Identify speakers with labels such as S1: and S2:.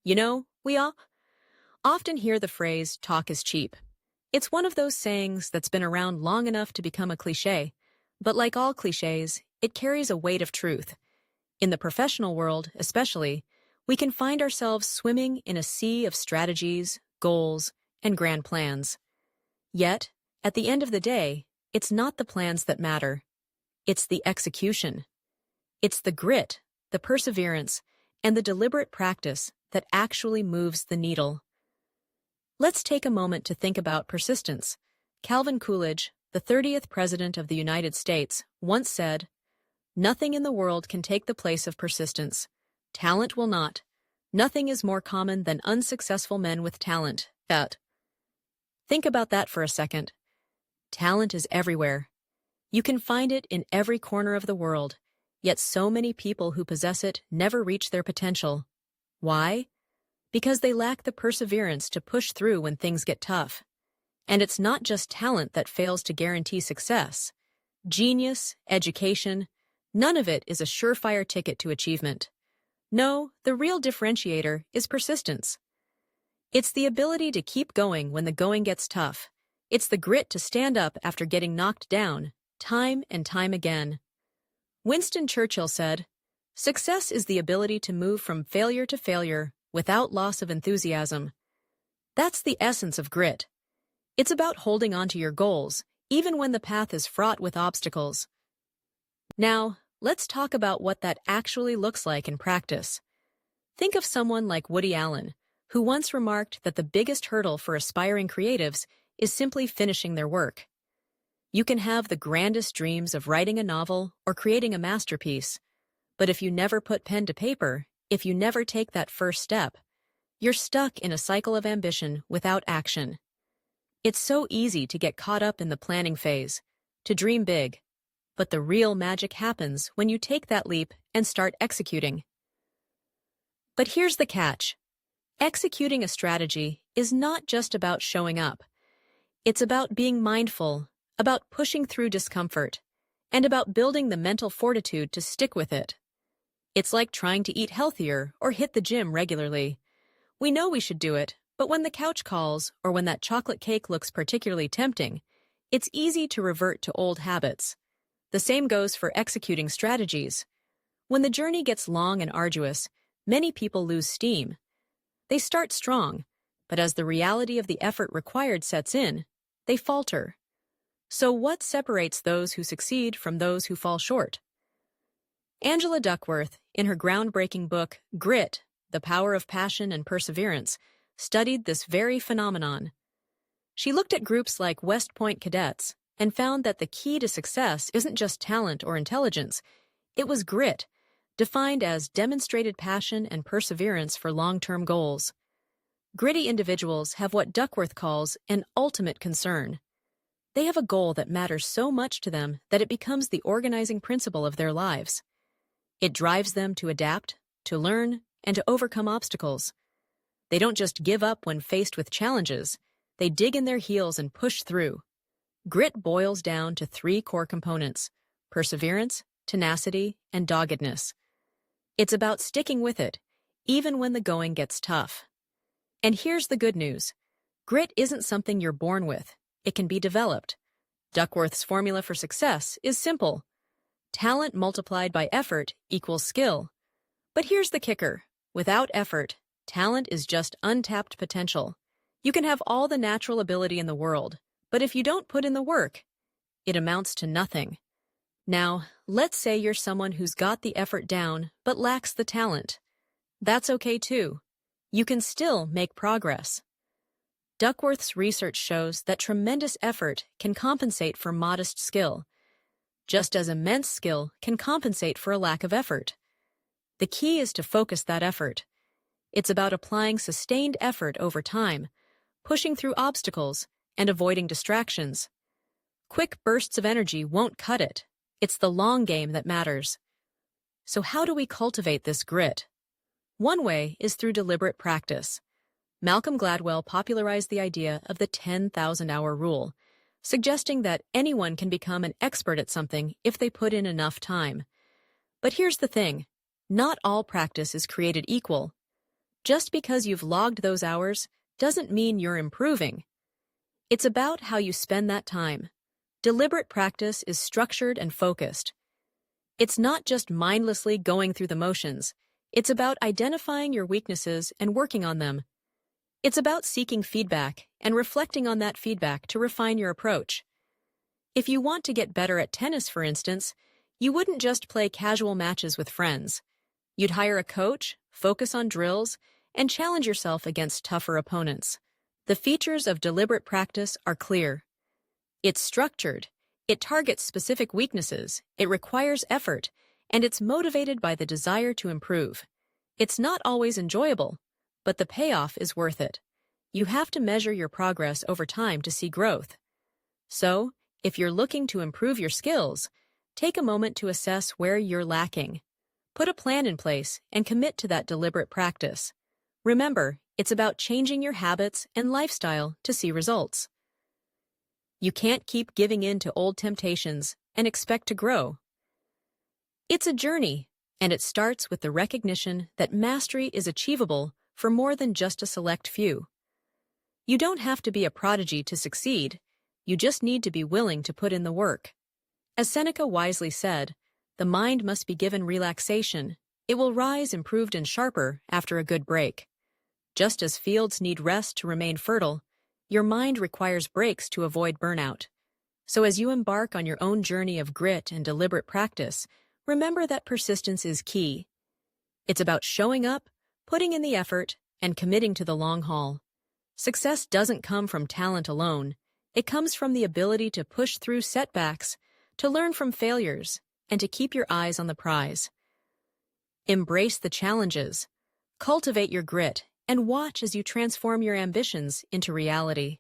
S1: We all often hear the phrase, talk is cheap. It's one of those sayings that's been around long enough to become a cliche, but like all cliches, it carries a weight of truth. In the professional world, especially, we can find ourselves swimming in a sea of strategies, goals, and grand plans. Yet, at the end of the day, it's not the plans that matter. It's the execution. It's the grit, the perseverance, and the deliberate practice that actually moves the needle. Let's take a moment to think about persistence. Calvin Coolidge, the 30th President of the United States, once said, "Nothing in the world can take the place of persistence. Talent will not. Nothing is more common than unsuccessful men with talent." Think about that for a second. Talent is everywhere. You can find it in every corner of the world, yet so many people who possess it never reach their potential. Why? Because they lack the perseverance to push through when things get tough. And it's not just talent that fails to guarantee success. Genius, education, none of it is a surefire ticket to achievement. No, the real differentiator is persistence. It's the ability to keep going when the going gets tough. It's the grit to stand up after getting knocked down, time and time again. Winston Churchill said, "Success is the ability to move from failure to failure without loss of enthusiasm." That's the essence of grit. It's about holding on to your goals, even when the path is fraught with obstacles. Now, let's talk about what that actually looks like in practice. Think of someone like Woody Allen, who once remarked that the biggest hurdle for aspiring creatives is simply finishing their work. You can have the grandest dreams of writing a novel or creating a masterpiece, but if you never put pen to paper, if you never take that first step, you're stuck in a cycle of ambition without action. It's so easy to get caught up in the planning phase, to dream big, but the real magic happens when you take that leap and start executing. But here's the catch. Executing a strategy is not just about showing up. It's about being mindful, about pushing through discomfort, and about building the mental fortitude to stick with it. It's like trying to eat healthier or hit the gym regularly. We know we should do it, but when the couch calls or when that chocolate cake looks particularly tempting, it's easy to revert to old habits. The same goes for executing strategies. When the journey gets long and arduous, many people lose steam. They start strong, but as the reality of the effort required sets in, they falter. So what separates those who succeed from those who fall short? Angela Duckworth, in her groundbreaking book, Grit, The Power of Passion and Perseverance, studied this very phenomenon. She looked at groups like West Point cadets and found that the key to success isn't just talent or intelligence, it was grit, defined as demonstrated passion and perseverance for long-term goals. Gritty individuals have what Duckworth calls an ultimate concern. They have a goal that matters so much to them that it becomes the organizing principle of their lives. It drives them to adapt, to learn, and to overcome obstacles. They don't just give up when faced with challenges, they dig in their heels and push through. Grit boils down to 3 core components: perseverance, tenacity, and doggedness. It's about sticking with it, even when the going gets tough. And here's the good news. Grit isn't something you're born with. It can be developed. Duckworth's formula for success is simple. Talent multiplied by effort equals skill. But here's the kicker. Without effort, talent is just untapped potential. You can have all the natural ability in the world, but if you don't put in the work, it amounts to nothing. Now, let's say you're someone who's got the effort down but lacks the talent. That's okay too. You can still make progress. Duckworth's research shows that tremendous effort can compensate for modest skill, just as immense skill can compensate for a lack of effort. The key is to focus that effort. It's about applying sustained effort over time, pushing through obstacles, and avoiding distractions. Quick bursts of energy won't cut it. It's the long game that matters. So how do we cultivate this grit? One way is through deliberate practice. Malcolm Gladwell popularized the idea of the 10,000-hour rule, suggesting that anyone can become an expert at something if they put in enough time. But here's the thing. Not all practice is created equal. Just because you've logged those hours doesn't mean you're improving. It's about how you spend that time. Deliberate practice is structured and focused. It's not just mindlessly going through the motions. It's about identifying your weaknesses and working on them. It's about seeking feedback and reflecting on that feedback to refine your approach. If you want to get better at tennis, for instance, you wouldn't just play casual matches with friends. You'd hire a coach, focus on drills, and challenge yourself against tougher opponents. The features of deliberate practice are clear. It's structured, it targets specific weaknesses, it requires effort, and it's motivated by the desire to improve. It's not always enjoyable, but the payoff is worth it. You have to measure your progress over time to see growth. So, if you're looking to improve your skills, take a moment to assess where you're lacking. Put a plan in place and commit to that deliberate practice. Remember, it's about changing your habits and lifestyle to see results. You can't keep giving in to old temptations and expect to grow. It's a journey, and it starts with the recognition that mastery is achievable for more than just a select few. You don't have to be a prodigy to succeed. You just need to be willing to put in the work. As Seneca wisely said, the mind must be given relaxation. It will rise improved and sharper after a good break. Just as fields need rest to remain fertile, your mind requires breaks to avoid burnout. So as you embark on your own journey of grit and deliberate practice, remember that persistence is key. It's about showing up, putting in the effort, and committing to the long haul. Success doesn't come from talent alone. It comes from the ability to push through setbacks, to learn from failures, and to keep your eyes on the prize. Embrace the challenges, cultivate your grit, and watch as you transform your ambitions into reality.